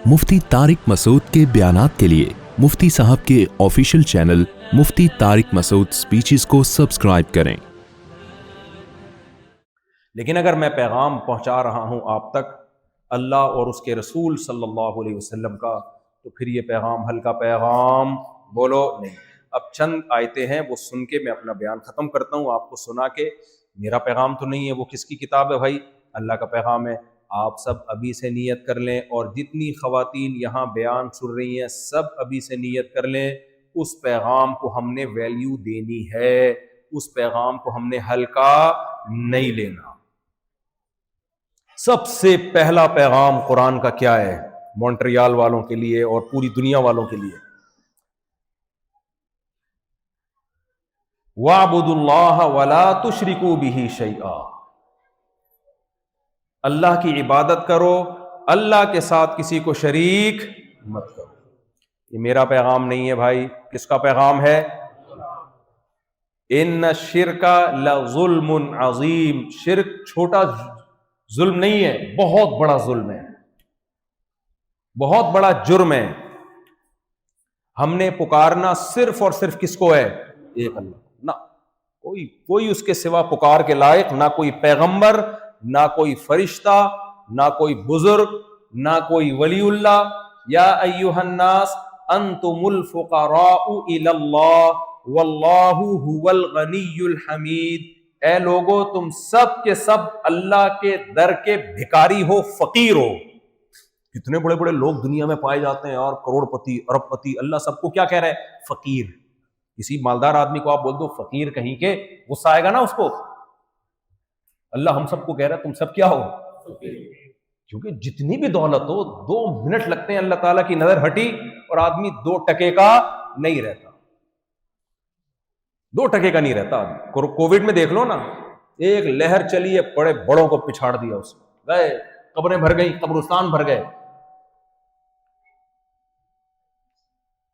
مفتی طارق مسعود کے بیانات کے لیے مفتی صاحب کے آفیشیل چینل مفتی طارق مسعود سپیچز کو سبسکرائب کریں۔ لیکن اگر میں پیغام پہنچا رہا ہوں آپ تک اللہ اور اس کے رسول صلی اللہ علیہ وسلم کا، تو پھر یہ پیغام ہلکا پیغام بولو نہیں۔ اب چند آیتیں ہیں وہ سن کے میں اپنا بیان ختم کرتا ہوں، آپ کو سنا کے۔ میرا پیغام تو نہیں ہے، وہ کس کی کتاب ہے بھائی؟ اللہ کا پیغام ہے۔ آپ سب ابھی سے نیت کر لیں، اور جتنی خواتین یہاں بیان سن رہی ہیں سب ابھی سے نیت کر لیں، اس پیغام کو ہم نے ویلیو دینی ہے، اس پیغام کو ہم نے ہلکا نہیں لینا۔ سب سے پہلا پیغام قرآن کا کیا ہے مونٹریال والوں کے لیے اور پوری دنیا والوں کے لیے؟ وَاعْبُدُوا اللَّهَ وَلَا تُشْرِكُوا بِهِ شَيْئًا، اللہ کی عبادت کرو، اللہ کے ساتھ کسی کو شریک مت کرو۔ یہ میرا پیغام نہیں ہے بھائی، کس کا پیغام ہے؟ ان الشرک لظلم عظیم، شرک چھوٹا ظلم نہیں ہے، بہت بڑا ظلم ہے، بہت بڑا جرم ہے۔ ہم نے پکارنا صرف اور صرف کس کو ہے؟ ایک اللہ، نہ کوئی اس کے سوا پکار کے لائق، نہ کوئی پیغمبر، نہ کوئی فرشتہ، نہ کوئی بزرگ، نہ کوئی ولی اللہ۔ یا ایھا الناس انتم الفقراء الی اللہ واللہ هو الغنی الحمید، اے لوگو تم سب کے سب اللہ کے در کے بھکاری ہو، فقیر ہو۔ کتنے بڑے بڑے لوگ دنیا میں پائے جاتے ہیں اور کروڑ پتی، ارب پتی، اللہ سب کو کیا کہہ رہا ہے؟ فقیر۔ کسی مالدار آدمی کو آپ بول دو فقیر کہیں کے، غصہ آئے گا نا اس کو؟ اللہ ہم سب کو کہہ رہا ہے تم سب کیا ہو؟ کیونکہ جتنی بھی دولت ہو 2 منٹ لگتے ہیں اللہ تعالیٰ کی نظر ہٹی اور آدمی 2 ٹکے کا نہیں رہتا، 2 ٹکے کا نہیں رہتا آدمی۔ کووڈ میں دیکھ لو نا، ایک لہر چلی ہے، بڑے بڑوں کو پچھاڑ دیا، اس میں گئے، قبریں بھر گئی، قبرستان بھر گئے۔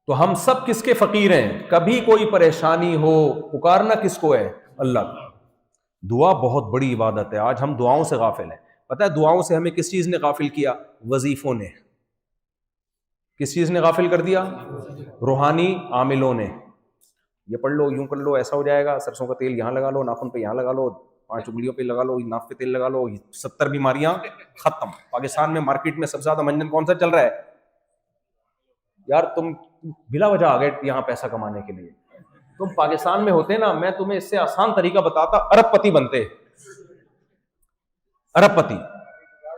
تو ہم سب کس کے فقیر ہیں؟ کبھی کوئی پریشانی ہو پکارنا کس کو ہے؟ اللہ کا۔ دعا بہت بڑی عبادت ہے، آج ہم دعاؤں سے غافل ہیں۔ پتہ ہے دعاؤں سے ہمیں کس چیز نے غافل کیا؟ وظیفوں نے۔ کس چیز نے غافل کر دیا؟ روحانی عاملوں نے۔ یہ پڑھ لو، یوں کر لو، ایسا ہو جائے گا، سرسوں کا تیل یہاں لگا لو، ناخن پہ یہاں لگا لو، 5 انگلیوں پہ لگا لو، ناک پہ تیل لگا لو، 70 بیماریاں ختم۔ پاکستان میں مارکیٹ میں سب سے زیادہ منجن کون سا چل رہا ہے؟ یار تم بلا وجہ آ گئے یہاں پیسہ کمانے کے لیے۔ تم پاکستان میں ہوتے نا، میں تمہیں اس سے آسان طریقہ بتاتا، ارب پتی بنتے، ارب پتی۔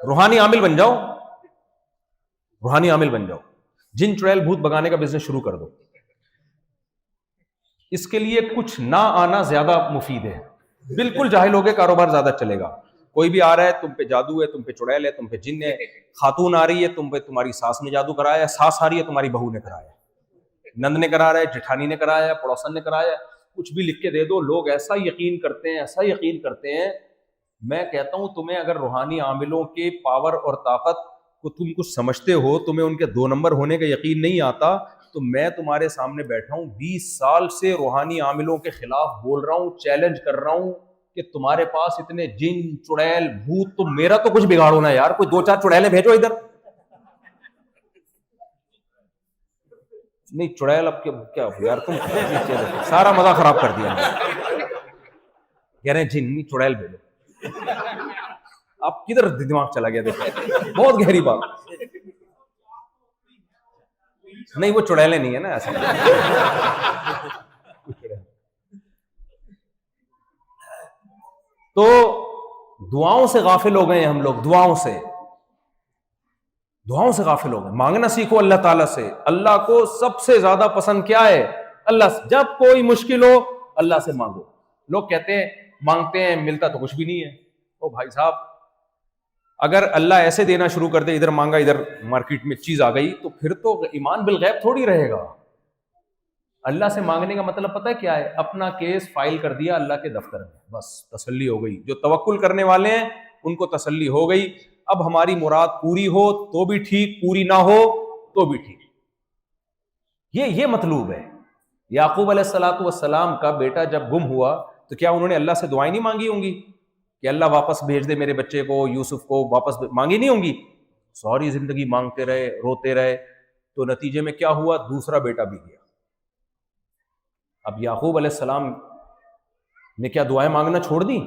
روحانی عامل بن جاؤ، روحانی عامل بن جاؤ، جن چڑیل بھوت بگانے کا بزنس شروع کر دو۔ اس کے لیے کچھ نہ آنا زیادہ مفید ہے، بالکل جاہل ہوگے کاروبار زیادہ چلے گا۔ کوئی بھی آ رہا ہے تم پہ جادو ہے، تم پہ چڑیل ہے، تم پہ جن ہے، خاتون آ رہی ہے تم پہ، تمہاری ساس نے جادو کرایا ہے، ساس آ رہی ہے تمہاری بہو نے کرایا ہے، نند نے کرا رہا ہے، جٹھانی نے کرایا ہے، پڑوسن نے کرایا ہے، کچھ بھی لکھ کے دے دو، لوگ ایسا یقین کرتے ہیں، ایسا یقین کرتے ہیں۔ میں کہتا ہوں تمہیں اگر روحانی عاملوں کے پاور اور طاقت کو تم کچھ سمجھتے ہو، تمہیں ان کے 2 نمبر ہونے کا یقین نہیں آتا، تو میں تمہارے سامنے بیٹھا ہوں 20 سال سے روحانی عاملوں کے خلاف بول رہا ہوں، چیلنج کر رہا ہوں کہ تمہارے پاس اتنے جن چڑیل بھوت، تو میرا تو کچھ بگاڑو نا یار، کوئی 2-4 چڑیلیں بھیجو ادھر۔ نہیں چڑیل اب کیا یار، تم سارا مزہ خراب کر دیا۔ کہہ رہے ہیں جن، نہیں چڑیل بھیجو۔ اب کدھر دماغ چلا گیا؟ دیکھو بہت گہری بات۔ نہیں وہ چڑیلیں نہیں ہے نا، ایسا تو دعاؤں سے غافل ہو گئے ہیں ہم لوگ، دعاؤں سے غافل ہو گئے۔ مانگنا سیکھو اللہ تعالیٰ سے۔ اللہ کو سب سے زیادہ پسند کیا ہے؟ اللہ سے۔ جب کوئی مشکل ہو اللہ سے مانگو۔ لوگ کہتے ہیں مانگتے ہیں ملتا تو کچھ بھی نہیں ہے۔ او بھائی صاحب، اگر اللہ ایسے دینا شروع کر دے، ادھر مانگا ادھر مارکیٹ میں چیز آ گئی، تو پھر تو ایمان بالغیب تھوڑی رہے گا۔ اللہ سے مانگنے کا مطلب پتہ ہے کیا ہے؟ اپنا کیس فائل کر دیا اللہ کے دفتر میں، بس تسلی ہو گئی۔ جو توکل کرنے والے ہیں ان کو تسلی ہو گئی، اب ہماری مراد پوری ہو تو بھی ٹھیک، پوری نہ ہو تو بھی ٹھیک۔ یہ مطلوب ہے۔ یعقوب علیہ السلام کا بیٹا جب گم ہوا تو کیا انہوں نے اللہ سے دعائیں نہیں مانگی ہوں گی کہ اللہ واپس بھیج دے میرے بچے کو، یوسف کو واپس مانگی نہیں ہوں گی؟ ساری زندگی مانگتے رہے، روتے رہے، تو نتیجے میں کیا ہوا؟ دوسرا بیٹا بھی گیا۔ اب یعقوب علیہ السلام نے کیا دعائیں مانگنا چھوڑ دی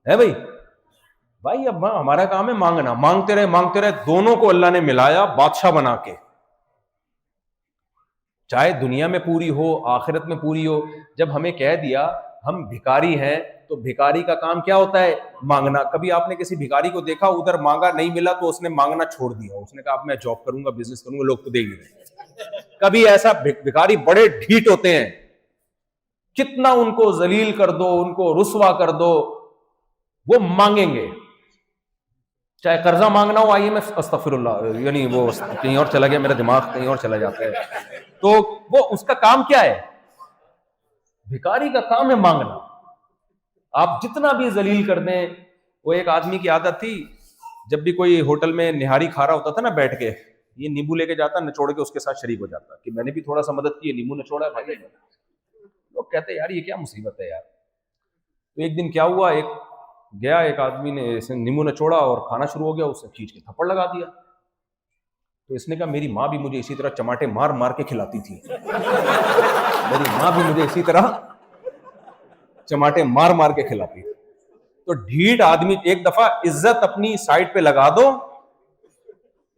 ہے بھائی اب ہمارا کام ہے مانگنا، مانگتے رہے، دونوں کو اللہ نے ملایا بادشاہ بنا کے، چاہے دنیا میں پوری ہو آخرت میں پوری ہو۔ جب ہمیں کہہ دیا ہم بھکاری ہیں تو بھکاری کا کام کیا ہوتا ہے؟ مانگنا۔ کبھی آپ نے کسی بھکاری کو دیکھا ادھر مانگا نہیں ملا تو اس نے مانگنا چھوڑ دیا، اس نے کہا اب میں جاب کروں گا، بزنس کروں گا، لوگ تو دے ہی رہے۔ کبھی ایسا بھکاری بڑے ڈھیٹ ہوتے ہیں، کتنا ان کو ذلیل کر دو، ان کو رسوا کر دو، وہ مانگیں گے۔ چاہے قرضہ مانگنا ہو IMF، استغفر اللہ، یعنی وہ کہیں اور چلا گیا، میرا دماغ کہیں اور چلا جاتا ہے، تو وہ اس کا کام کیا ہے؟ بھکاری کا کام ہے مانگنا۔ آپ جتنا بھی ذلیل کر دیں، وہ ایک آدمی کی عادت تھی، جب بھی کوئی ہوٹل میں نہاری کھا رہا ہوتا تھا نا بیٹھ کے، یہ نیمبو لے کے جاتا، نچوڑ کے اس کے ساتھ شریک ہو جاتا کہ میں نے بھی تھوڑا سا مدد کی، نیمبو نچوڑا بھائی۔ لوگ کہتے ہیں یار یہ کیا مصیبت ہے یار۔ تو ایک دن کیا ہوا، ایک آدمی نے نیمبو نچوڑا اور کھانا شروع ہو گیا، اس نے کھینچ کے تھپڑ لگا دیا۔ تو اس نے کہا میری ماں بھی مجھے اسی طرح چماٹے مار مار کے کھلاتی تھی، میری ماں بھی مجھے اسی طرح چماٹے مار مار کے کھلاتی تھی۔ تو ڈھیٹ آدمی، ایک دفعہ عزت اپنی سائڈ پہ لگا دو،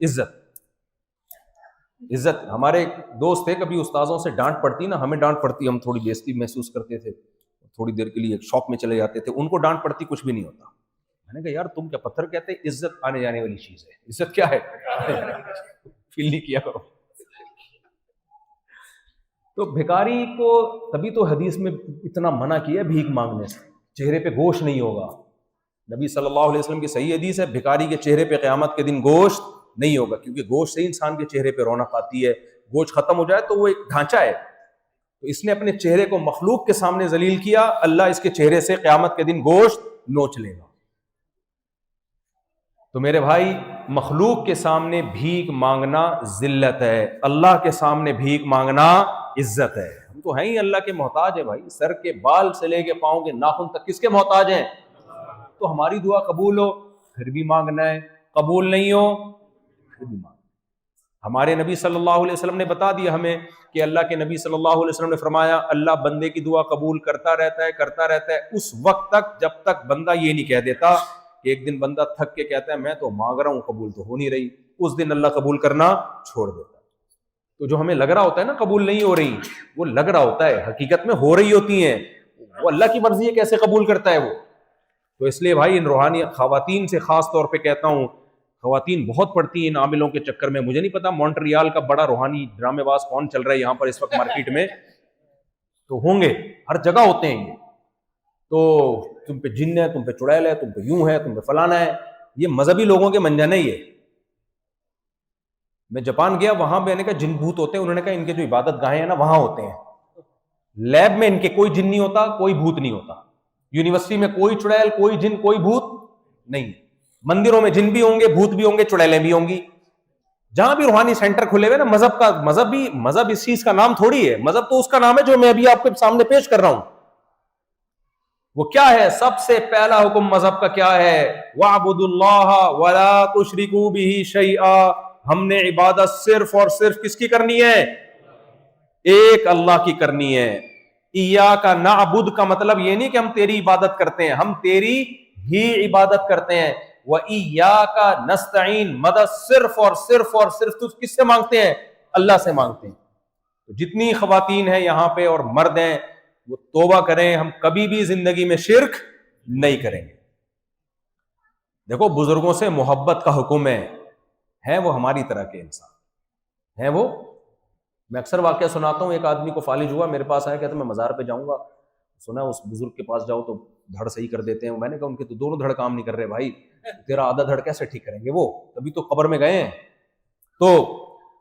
عزت۔ ہمارے دوست تھے، کبھی استاذوں سے ڈانٹ پڑتی نا، ہمیں ڈانٹ پڑتی، ہم تھوڑی بےزتی محسوس کرتے تھے، تھوڑی دیر کے لیے شوق میں چلے جاتے تھے، ان کو ڈانٹ پڑتی کچھ بھی نہیں ہوتا۔ میں نے کہا یار تم کیا پتھر کہتے؟ عزت آنے جانے والی چیز ہے، عزت کیا ہے؟ فیل نہیں کیا کرو۔ تو بھکاری کو تبھی تو حدیث میں اتنا منع کیا بھیک مانگنے سے، چہرے پہ گوشت نہیں ہوگا۔ نبی صلی اللہ علیہ وسلم کی صحیح حدیث ہے، بھکاری کے چہرے پہ قیامت کے دن گوشت نہیں ہوگا، کیونکہ گوشت سے انسان کے چہرے پہ رونق آتی ہے۔ گوشت ختم ہو جائے تو وہ ایک ڈھانچہ ہے، تو اس نے اپنے چہرے کو مخلوق کے سامنے ذلیل کیا، اللہ اس کے چہرے سے قیامت کے دن گوشت نوچ لے گا۔ تو میرے بھائی، مخلوق کے سامنے بھیک مانگنا ذلت ہے، اللہ کے سامنے بھیک مانگنا عزت ہے۔ ہم تو ہیں ہی اللہ کے محتاج ہیں بھائی، سر کے بال سے لے کے پاؤں کے ناخن تک کس کے محتاج ہیں؟ تو ہماری دعا قبول ہو پھر بھی مانگنا ہے، قبول نہیں ہو پھر بھی مانگنا۔ ہمارے نبی صلی اللہ علیہ وسلم نے بتا دیا ہمیں کہ اللہ کے نبی صلی اللہ علیہ وسلم نے فرمایا اللہ بندے کی دعا قبول کرتا رہتا ہے اس وقت تک جب تک بندہ یہ نہیں کہہ دیتا کہ ایک دن بندہ تھک کے کہتا ہے میں تو مانگ رہا ہوں قبول تو ہو نہیں رہی، اس دن اللہ قبول کرنا چھوڑ دیتا ہے۔ تو جو ہمیں لگ رہا ہوتا ہے نا قبول نہیں ہو رہی، وہ لگ رہا ہوتا ہے، حقیقت میں ہو رہی ہوتی ہیں، وہ اللہ کی مرضی ہے کیسے قبول کرتا ہے وہ۔ تو اس لیے بھائی ان روحانی خواتین سے خاص طور پہ کہتا ہوں، خواتین بہت پڑتی ہیں ان عاملوں کے چکر میں۔ مجھے نہیں پتا مونٹریال کا بڑا روحانی ڈرامے باز کون چل رہا ہے یہاں پر اس وقت مارکیٹ میں، تو ہوں گے ہر جگہ ہوتے ہیں یہ، تو تم پہ جن ہے، تم پہ چڑیل ہے، تم پہ یوں ہے، تم پہ فلانا ہے، یہ مذہبی لوگوں کے منجانے ہی ہے۔ میں جاپان گیا، وہاں میں نے کہا جن بھوت ہوتے ہیں، انہوں نے کہا ان کے جو عبادت گاہیں ہیں نا وہاں ہوتے ہیں، لیب میں ان کے کوئی جن نہیں ہوتا، کوئی بھوت نہیں ہوتا، یونیورسٹی میں کوئی چڑیل، کوئی جن، کوئی بھوت نہیں، مندروں میں جن بھی ہوں گے، بھوت بھی ہوں گے، چڑیلیں بھی ہوں گی، جہاں بھی روحانی سینٹر کھلے ہوئے نا مذہب اس چیز کا نام تھوڑی ہے، مذہب تو اس کا نام ہے جو میں ابھی آپ کے سامنے پیش کر رہا ہوں۔ وہ کیا ہے؟ سب سے پہلا حکم مذہب کا کیا ہے؟ وَاعْبُدُوا اللَّهَ وَلَا تُشْرِكُوا بِهِ شَيْئًا۔ ہم نے عبادت صرف اور صرف کس کی کرنی ہے؟ ایک اللہ کی کرنی ہے۔ ایاک نعبد کا مطلب یہ نہیں کہ ہم تیری عبادت کرتے ہیں، ہم تیری ہی عبادت کرتے ہیں۔ وَإِيَّاكَ نَسْتَعِينُ، مدد صرف اور صرف تو کس سے مانگتے ہیں؟ اللہ سے مانگتے ہیں۔ تو جتنی خواتین ہیں یہاں پہ اور مرد ہیں وہ توبہ کریں، ہم کبھی بھی زندگی میں شرک نہیں کریں گے۔ دیکھو بزرگوں سے محبت کا حکم ہے وہ ہماری طرح کے انسان ہیں وہ۔ میں اکثر واقعہ سناتا ہوں، ایک آدمی کو فالج ہوا، میرے پاس آیا، کہتا میں مزار پہ جاؤں گا، سنا اس بزرگ کے پاس جاؤ تو دھڑ صحیح کر دیتے ہیں۔ میں نے کہا ان کے تو دونوں دھڑ کام نہیں کر رہے بھائی، تیرا آدھا دھڑ کیسے ٹھیک کریں گے وہ، تبھی تو قبر میں گئے ہیں۔ تو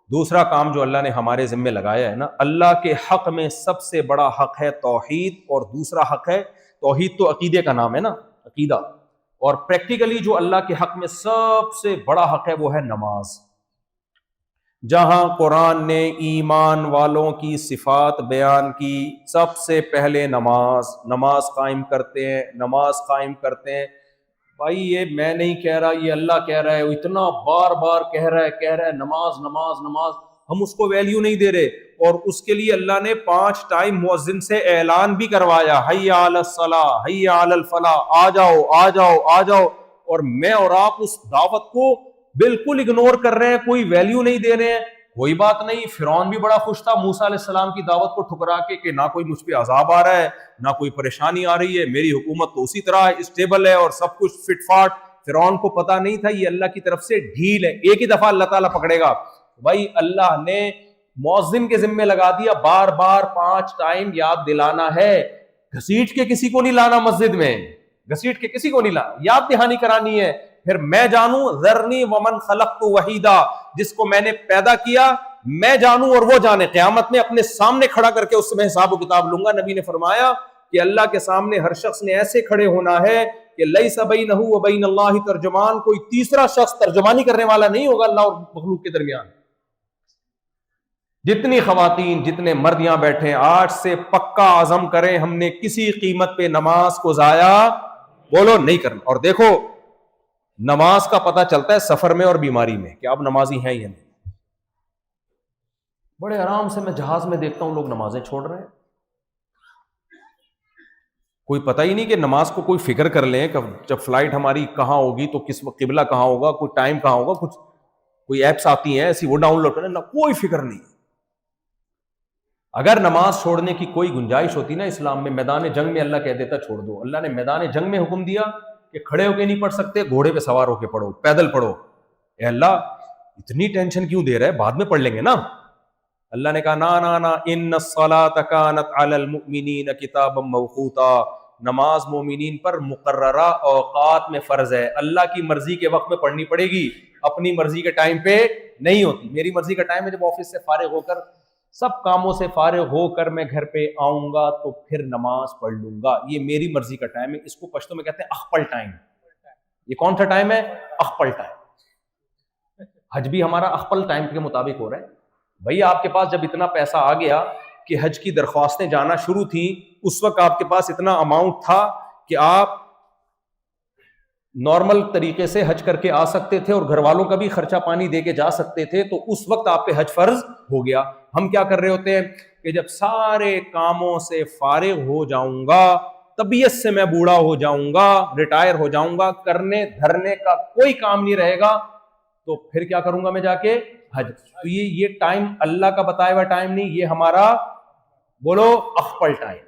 دوسرا کام جو اللہ نے ہمارے ذمے لگایا ہے نا، اللہ کے حق میں سب سے بڑا حق ہے توحید، اور دوسرا حق ہے توحید تو عقیدے کا نام ہے نا، عقیدہ، اور پریکٹیکلی جو اللہ کے حق میں سب سے بڑا حق ہے وہ ہے نماز۔ جہاں قرآن نے ایمان والوں کی صفات بیان کی، سب سے پہلے نماز قائم کرتے ہیں، بھائی یہ میں نہیں کہہ رہا، یہ اللہ کہہ رہا ہے، وہ اتنا بار بار کہہ رہا ہے نماز نماز نماز، ہم اس کو ویلیو نہیں دے رہے. اور اس کے لیے اللہ نے 5 ٹائم مؤذن سے اعلان بھی کروایا، حی علی الصلاۃ حی علی الفلاح، آ جاؤ آ جاؤ آ جاؤ. اور میں اور آپ اس دعوت کو بالکل اگنور کر رہے ہیں، کوئی ویلیو نہیں دے رہے ہیں. کوئی بات نہیں، فرعون بھی بڑا خوش تھا موسیٰ علیہ السلام کی دعوت کو ٹھکرا کے کہ نہ کوئی مجھ پہ عذاب آ رہا ہے نہ کوئی پریشانی آ رہی ہے، میری حکومت تو اسی طرح اسٹیبل ہے اور سب کچھ فٹ فاٹ. فرعون کو پتا نہیں تھا یہ اللہ کی طرف سے ڈھیل ہے، ایک ہی دفعہ اللہ تعالیٰ پکڑے گا. بھائی اللہ نے مؤذن کے ذمے لگا دیا بار بار 5 ٹائم یاد دلانا ہے. گھسیٹ کے کسی کو نہیں لانا مسجد میں، گھسیٹ کے کسی کو نہیں لانا، یاد دہانی کرانی ہے. پھر میں جانوں ذرنی ومن خلقت وحیدا، جس کو میں نے پیدا کیا میں جانوں اور وہ جانے. قیامت میں اپنے سامنے کھڑا کر کے اس سے میں حساب و کتاب لوں گا. نبی نے فرمایا کہ اللہ کے سامنے ہر شخص نے ایسے کھڑے ہونا ہے کہ لیس بینہ و بین اللہ ترجمان، کوئی تیسرا شخص ترجمانی کرنے والا نہیں ہوگا اللہ اور مخلوق کے درمیان. جتنی خواتین جتنے مرد یہاں بیٹھے ہیں، آج سے پکا عزم کریں ہم نے کسی قیمت پہ نماز کو ضائع بولو نہیں کرنا. اور دیکھو نماز کا پتہ چلتا ہے سفر میں اور بیماری میں کہ آپ نمازی ہیں یا نہیں. بڑے آرام سے میں جہاز میں دیکھتا ہوں لوگ نمازیں چھوڑ رہے ہیں، کوئی پتہ ہی نہیں کہ نماز کو کوئی فکر کر لیں کہ جب فلائٹ ہماری کہاں ہوگی تو کس وقت قبلہ کہاں ہوگا، کوئی ٹائم کہاں ہوگا. کچھ کوئی ایپس آتی ہیں ایسی وہ ڈاؤن لوڈ کریں، نہ کوئی فکر نہیں. اگر نماز چھوڑنے کی کوئی گنجائش ہوتی نا اسلام میں، میدان جنگ میں اللہ کہہ دیتا چھوڑ دو. اللہ نے میدان جنگ میں حکم دیا کہ کھڑے ہو کے نہیں پڑھ سکتے، گھوڑے پہ سوار ہو کے پڑھو، پیدل پڑھو. اے اللہ اتنی ٹینشن کیوں دے رہا ہے، بعد میں پڑھ لیں گے نا. اللہ نے کہا نا نا نا، ان الصلاۃ کانت علی المؤمنین کتابا موقوتا، نماز مومنین پر مقررہ اوقات میں فرض ہے. اللہ کی مرضی کے وقت میں پڑھنی پڑے گی، اپنی مرضی کے ٹائم پہ نہیں ہوتی. میری مرضی کا ٹائم ہے جب آفس سے فارغ ہو کر سب کاموں سے فارغ ہو کر میں گھر پہ آؤں گا تو پھر نماز پڑھ لوں گا، یہ میری مرضی کا ٹائم ہے. اس کو پشتو میں کہتے ہیں اخپل ٹائم. یہ کون سا ٹائم ہے؟ اخپل ٹائم. حج بھی ہمارا اخپل ٹائم کے مطابق ہو رہا ہے. بھائی آپ کے پاس جب اتنا پیسہ آ گیا کہ حج کی درخواستیں جانا شروع تھی، اس وقت آپ کے پاس اتنا اماؤنٹ تھا کہ آپ نارمل طریقے سے حج کر کے آ سکتے تھے اور گھر والوں کا بھی خرچہ پانی دے کے جا سکتے تھے، تو اس وقت آپ پہ حج فرض ہو گیا. ہم کیا کر رہے ہوتے ہیں کہ جب سارے کاموں سے فارغ ہو جاؤں گا، طبیعت سے میں بوڑھا ہو جاؤں گا، ریٹائر ہو جاؤں گا، کرنے دھرنے کا کوئی کام نہیں رہے گا، تو پھر کیا کروں گا میں جا کے حج. تو یہ ٹائم اللہ کا بتایا ہوا ٹائم نہیں، یہ ہمارا بولو اخپل ٹائم.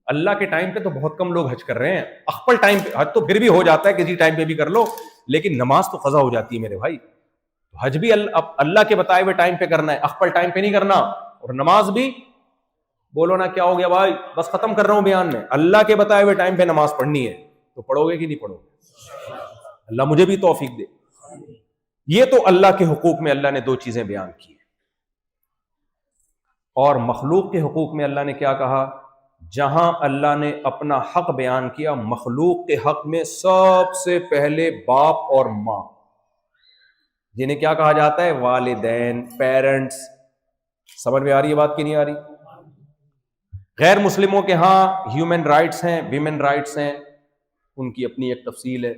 اللہ کے ٹائم پہ تو بہت کم لوگ حج کر رہے ہیں. اخپل ٹائم پہ حج تو پھر بھی ہو جاتا ہے، کسی ٹائم پہ بھی کر لو، لیکن نماز تو قضا ہو جاتی ہے میرے بھائی. حج بھی اللہ کے بتائے ہوئے ٹائم پہ کرنا ہے، اخپل ٹائم پہ نہیں کرنا. اور نماز بھی بولو نا کیا ہو گیا بھائی، بس ختم کر رہا ہوں بیان میں، اللہ کے بتائے ہوئے ٹائم پہ نماز پڑھنی ہے تو پڑھو گے کہ نہیں پڑھو گے؟ اللہ مجھے بھی توفیق دے. یہ تو اللہ کے حقوق میں اللہ نے 2 چیزیں بیان کی. اور مخلوق کے حقوق میں اللہ نے کیا کہا؟ جہاں اللہ نے اپنا حق بیان کیا مخلوق کے حق میں، سب سے پہلے باپ اور ماں، جنہیں کیا کہا جاتا ہے؟ والدین، پیرنٹس. سمجھ میں آ رہی ہے بات کی نہیں آ رہی؟ غیر مسلموں کے ہاں ہیومن رائٹس ہیں، ویمن رائٹس ہیں، ان کی اپنی ایک تفصیل ہے.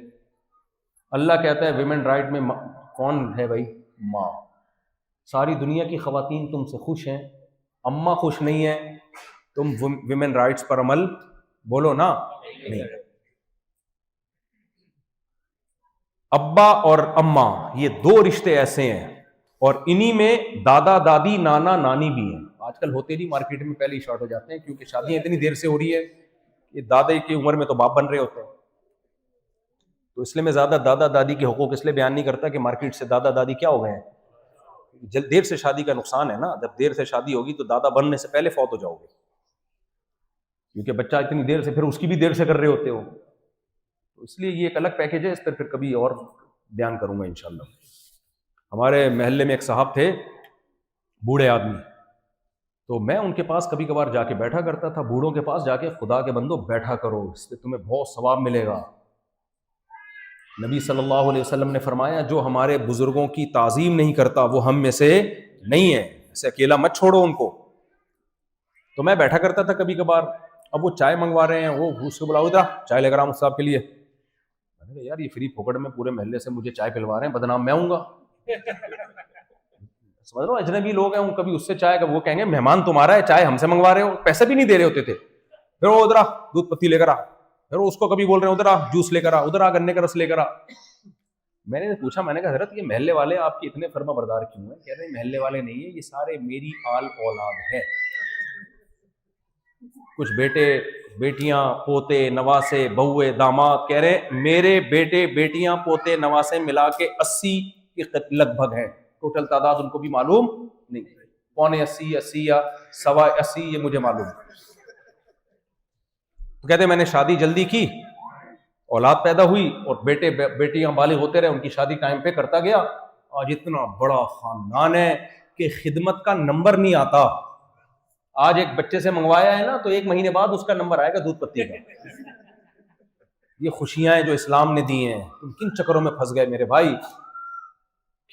اللہ کہتا ہے ویمن رائٹ میں کون ہے بھائی؟ ماں. ساری دنیا کی خواتین تم سے خوش ہیں، اماں خوش نہیں ہیں، تم ویمن رائٹس پر عمل بولو نا نہیں. ابا اور اماں یہ 2 رشتے ایسے ہیں، اور انہی میں دادا دادی نانا نانی بھی ہیں. آج کل ہوتے نہیں، مارکیٹ میں پہلے ہی شارٹ ہو جاتے ہیں، کیونکہ شادیاں اتنی دیر سے ہو رہی ہے کہ دادا کی عمر میں تو باپ بن رہے ہوتے ہیں. تو اس لیے میں زیادہ دادا دادی کے حقوق اس لیے بیان نہیں کرتا کہ مارکیٹ سے دادا دادی کیا ہو گئے ہیں. دیر سے شادی کا نقصان ہے نا، جب دیر سے شادی ہوگی تو دادا بننے سے پہلے فوت ہو جاؤ گے، کیونکہ بچہ اتنی دیر سے، پھر اس کی بھی دیر سے کر رہے ہوتے ہو. تو اس لیے یہ ایک الگ پیکیج ہے، اس پر پھر کبھی اور بیان کروں گا انشاءاللہ. ہمارے محلے میں ایک صاحب تھے، بوڑھے آدمی، تو میں ان کے پاس کبھی کبھار جا کے بیٹھا کرتا تھا. بوڑھوں کے پاس جا کے خدا کے بندو بیٹھا کرو، اس سے تمہیں بہت ثواب ملے گا. نبی صلی اللہ علیہ وسلم نے فرمایا جو ہمارے بزرگوں کی تعظیم نہیں کرتا وہ ہم میں سے نہیں ہے، ایسے اکیلا مت چھوڑو ان کو. تو میں بیٹھا کرتا تھا کبھی کبھار. اب وہ چائے منگوا رہے ہیں، وہ اس کو بلاؤ ادھر چائے لے کر آؤں صاحب کے لیے. میں نے کہا یار یہ فری پھوکٹ میں پورے محلے سے مجھے چائے پلوا رہے ہیں, بدنام میں ہوں گا. سمجھ رہے ہو, اجنبی لوگ ہیں, ان کبھی اس سے چائے کا وہ کہیں گے مہمان تمہارا ہے, چائے ہم سے منگوا رہے ہو, پیسے بھی نہیں دے رہے ہوتے تھے. پھر وہ ادھر آ دودھ پتی لے کر آ, پھر اس کو کبھی بول رہے ہیں ادھر آ جوس لے کر آ, ادھر آ گنے کا رس لے کر آ. میں نے پوچھا, میں نے کہا حضرت یہ محلے والے آپ کے اتنے فرما بردار کیوں ہیں؟ کہہ رہے ہیں محلے والے نہیں ہیں, یہ سارے میری آل اولاد ہے. کچھ بیٹے بیٹیاں پوتے نواسے بہوے داماد, کہہ رہے میرے بیٹے بیٹیاں پوتے نواسے ملا کے 80 کے لگ بھگ ہیں, ٹوٹل تعداد ان کو بھی معلوم نہیں, 80 یا 80 یہ مجھے معلوم. تو کہتے میں نے شادی جلدی کی, اولاد پیدا ہوئی اور بیٹے بیٹیاں بالغ ہوتے رہے, ان کی شادی ٹائم پہ کرتا گیا. آج اتنا بڑا خاندان ہے کہ خدمت کا نمبر نہیں آتا. آج ایک بچے سے منگوایا ہے نا تو 1 مہینے بعد اس کا نمبر آئے گا دودھ پتی کا. یہ خوشیاں ہیں جو اسلام نے دی ہیں, تم کن چکروں میں پھنس گئے میرے بھائی.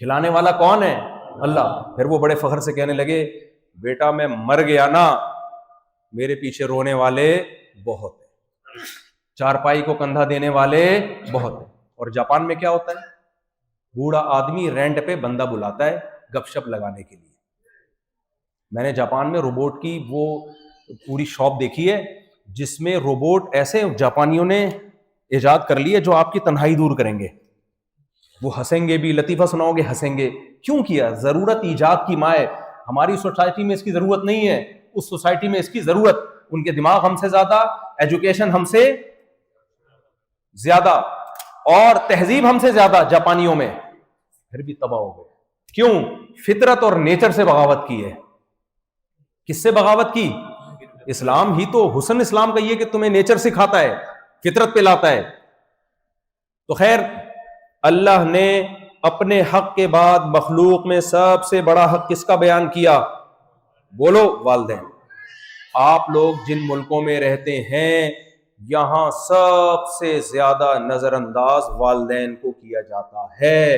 کھلانے والا کون ہے؟ اللہ. پھر وہ بڑے فخر سے کہنے لگے بیٹا میں مر گیا نا, میرے پیچھے رونے والے بہت ہیں, چارپائی کو کندھا دینے والے بہت ہیں. اور جاپان میں کیا ہوتا ہے, بوڑھا آدمی رینٹ پہ بندہ بلاتا ہے گپ شپ لگانے کے لیے. میں نے جاپان میں روبوٹ کی وہ پوری شاپ دیکھی ہے جس میں روبوٹ ایسے جاپانیوں نے ایجاد کر لی ہے جو آپ کی تنہائی دور کریں گے. وہ ہنسیں گے بھی, لطیفہ سناؤ گے ہنسیں گے. کیوں کیا؟ ضرورت ایجاد کی ماں ہے. ہماری سوسائٹی میں اس کی ضرورت نہیں ہے, اس سوسائٹی میں اس کی ضرورت. ان کے دماغ ہم سے زیادہ, ایجوکیشن ہم سے زیادہ, اور تہذیب ہم سے زیادہ جاپانیوں میں, پھر بھی تباہ ہو گئے. کیوں؟ فطرت اور نیچر سے بغاوت کی ہے. کس سے بغاوت کی؟ اسلام ہی تو حسن اسلام کا یہ کہ تمہیں نیچر سکھاتا ہے, فطرت پہ لاتا ہے. تو خیر, اللہ نے اپنے حق کے بعد مخلوق میں سب سے بڑا حق کس کا بیان کیا؟ بولو, والدین. آپ لوگ جن ملکوں میں رہتے ہیں یہاں سب سے زیادہ نظر انداز والدین کو کیا جاتا ہے.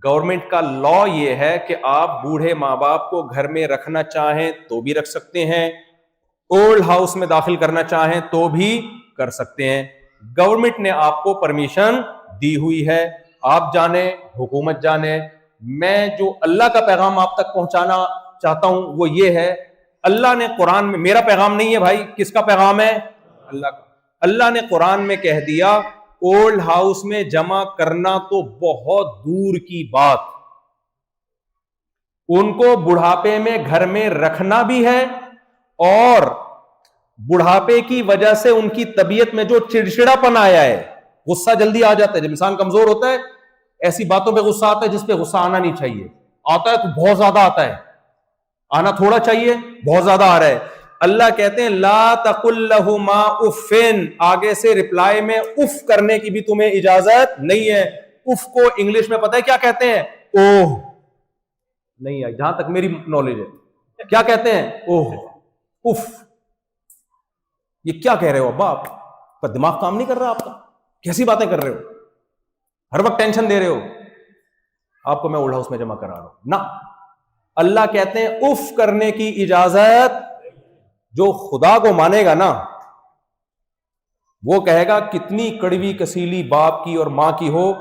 گورنمنٹ کا لا یہ ہے کہ آپ بوڑھے ماں باپ کو گھر میں رکھنا چاہیں تو بھی رکھ سکتے ہیں, اولڈ ہاؤس میں داخل کرنا چاہیں تو بھی کر سکتے ہیں. گورنمنٹ نے آپ کو پرمیشن دی ہوئی ہے. آپ جانے, حکومت جانے. میں جو اللہ کا پیغام آپ تک پہنچانا چاہتا ہوں وہ یہ ہے, اللہ نے قرآن میں, میرا پیغام نہیں ہے بھائی, کس کا پیغام ہے؟ اللہ کا. اللہ نے قرآن میں کہہ دیا اولڈ ہاؤس میں جمع کرنا تو بہت دور کی بات, ان کو بڑھاپے میں گھر میں رکھنا بھی ہے, اور بڑھاپے کی وجہ سے ان کی طبیعت میں جو چڑچڑا پن آیا ہے, غصہ جلدی آ جاتا ہے. جب انسان کمزور ہوتا ہے ایسی باتوں پہ غصہ آتا ہے جس پہ غصہ آنا نہیں چاہیے, آتا ہے تو بہت زیادہ آتا ہے, آنا تھوڑا چاہیے, بہت زیادہ آ رہا ہے. اللہ کہتے ہیں لا تقل لہما اف, آگے سے رپلائی میں اف کرنے کی بھی تمہیں اجازت نہیں ہے. اف کو انگلش میں پتہ ہے کیا کہتے ہیں؟ اوہ. نہیں آئی جہاں تک میری نالج ہے, کیا کہتے ہیں؟ اوہ, اف. یہ کیا کہہ رہے ہو ابا, آپ کا دماغ کام نہیں کر رہا آپ کا, کیسی باتیں کر رہے ہو, ہر وقت ٹینشن دے رہے ہو, آپ کو میں اولڈ ہاؤس میں جمع کرا رہا ہوں نا. اللہ کہتے ہیں اف کرنے کی اجازت, جو خدا کو مانے گا نا وہ کہے گا کتنی کڑوی کسیلی باپ کی اور ماں کی ہو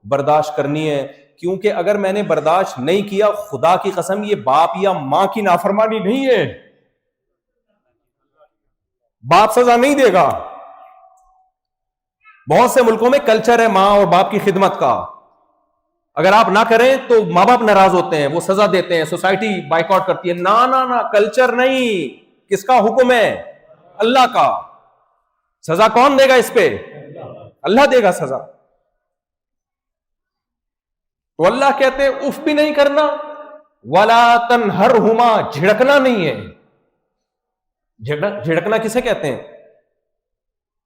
برداشت کرنی ہے, کیونکہ اگر میں نے برداشت نہیں کیا, خدا کی قسم یہ باپ یا ماں کی نافرمانی نہیں ہے, باپ سزا نہیں دے گا. بہت سے ملکوں میں کلچر ہے ماں اور باپ کی خدمت کا, اگر آپ نہ کریں تو ماں باپ ناراض ہوتے ہیں, وہ سزا دیتے ہیں, سوسائٹی بائیکاٹ کرتی ہے. نہ کلچر نہیں, کس کا حکم ہے؟ اللہ کا. سزا کون دے گا اس پہ؟ اللہ دے گا سزا. تو اللہ کہتے ہیں اف بھی نہیں کرنا, ولا تنہرہما, جھڑکنا نہیں ہے. جھڑکنا کسے کہتے ہیں؟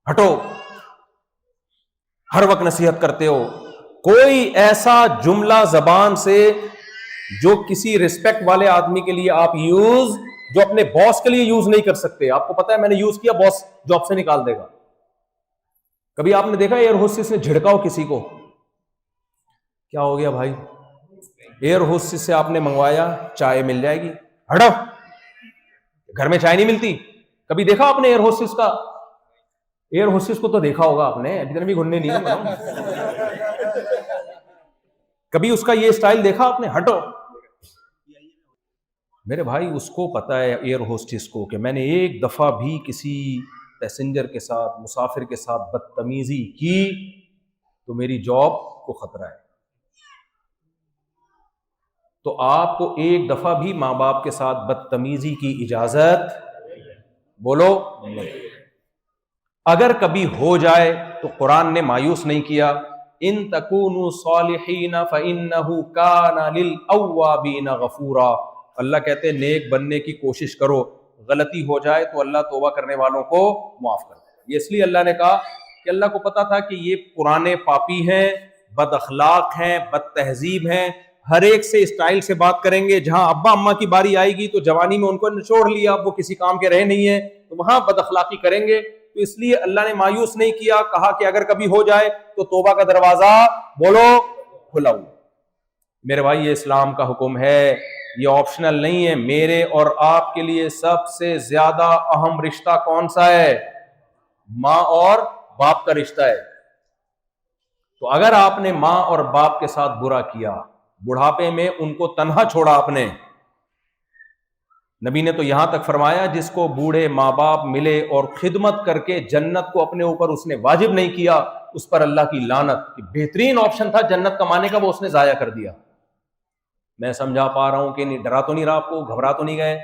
ہٹو, ہر وقت نصیحت کرتے ہو. کوئی ایسا جملہ زبان سے جو کسی رسپیکٹ والے آدمی کے لیے آپ یوز, جو اپنے باس کے لیے یوز نہیں کر سکتے. آپ کو پتا ہے میں نے یوز کیا, باس جاب سے نکال دے گا. کبھی آپ نے دیکھا ایئر ہوسٹس نے جھڑکا ہو کسی کو؟ کیا ہو گیا بھائی, ایئر ہوسٹس سے آپ نے منگوایا چائے مل جائے گی, ہٹو, گھر میں چائے نہیں ملتی. کبھی دیکھا آپ نے ایئر ہوسٹس کا ایئر ہوسٹس کو تو دیکھا ہوگا آپ نے, اتنے بھی گھننے نہیں ہیں. کبھی اس کا یہ اسٹائل دیکھا آپ نے, ہٹو. میرے بھائی اس کو پتا ہے ایئر ہوسٹس کو کہ میں نے ایک دفعہ بھی کسی پیسنجر کے ساتھ, مسافر کے ساتھ بدتمیزی کی تو میری جاب کو خطرہ ہے. تو آپ کو ایک دفعہ بھی ماں باپ کے ساتھ بدتمیزی کی اجازت, بولو, اگر کبھی ہو جائے تو قرآن نے مایوس نہیں کیا. ان تکونوا صالحین فانہ کان للاوابین غفورا. اللہ کہتے ہیں نیک بننے کی کوشش کرو, غلطی ہو جائے تو اللہ توبہ کرنے والوں کو معاف کرتا ہے. یہ اس لیے اللہ نے کہا کہ اللہ کو پتا تھا کہ یہ پرانے پاپی ہیں, بد اخلاق ہیں, بد تہذیب ہیں, ہر ایک سے اسٹائل سے بات کریں گے. جہاں ابا اماں کی باری آئے گی تو جوانی میں ان کو نچوڑ لیا, اب وہ کسی کام کے رہے نہیں ہیں, تو وہاں بد اخلاقی کریں گے. تو اس لیے اللہ نے مایوس نہیں کیا, کہا کہ اگر کبھی ہو جائے تو توبہ کا دروازہ, بولو, کھلا ہوا. میرے بھائی یہ اسلام کا حکم ہے, یہ آپشنل نہیں ہے. میرے اور آپ کے لیے سب سے زیادہ اہم رشتہ کون سا ہے؟ ماں اور باپ کا رشتہ ہے. تو اگر آپ نے ماں اور باپ کے ساتھ برا کیا, بڑھاپے میں ان کو تنہا چھوڑا آپ نے, نبی نے تو یہاں تک فرمایا جس کو بوڑھے ماں باپ ملے اور خدمت کر کے جنت کو اپنے اوپر اس نے واجب نہیں کیا, اس پر اللہ کی لعنت. کہ بہترین آپشن تھا جنت کمانے کا, وہ اس نے ضائع کر دیا. میں سمجھا پا رہا ہوں کہ نہیں, ڈرا تو نہیں رہا آپ کو, گھبرا تو نہیں گئے,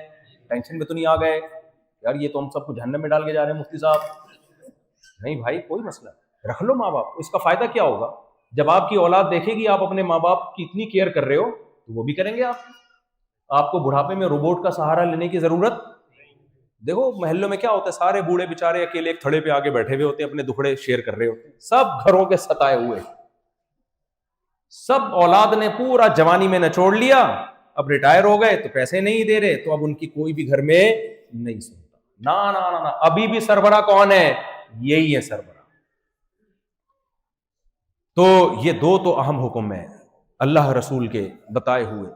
ٹینشن میں تو نہیں آ گئے یار یہ تو ہم سب کو جہنم میں ڈال کے جا رہے ہیں مفتی صاحب؟ نہیں بھائی, کوئی مسئلہ, رکھ لو ماں باپ. اس کا فائدہ کیا ہوگا؟ جب آپ کی اولاد دیکھے گی آپ اپنے ماں باپ کی اتنی کیئر کر رہے ہو تو وہ بھی کریں گے. آپ کو بڑھاپے میں روبوٹ کا سہارا لینے کی ضرورت. دیکھو محلوں میں کیا ہوتا ہے, سارے بوڑھے بیچارے اکیلے ایک تھڑے پہ آگے بیٹھے ہوئے ہوتے ہیں, اپنے دکھڑے شیئر کر رہے ہوتے ہیں, سب گھروں کے ستائے ہوئے, سب اولاد نے پورا جوانی میں نچوڑ لیا, اب ریٹائر ہو گئے تو پیسے نہیں دے رہے, تو اب ان کی کوئی بھی گھر میں نہیں سنتا. نا نا نا, ابھی بھی سربراہ کون ہے؟ یہی ہے سربراہ. تو یہ دو تو اہم حکم ہیں اللہ رسول کے بتائے ہوئے.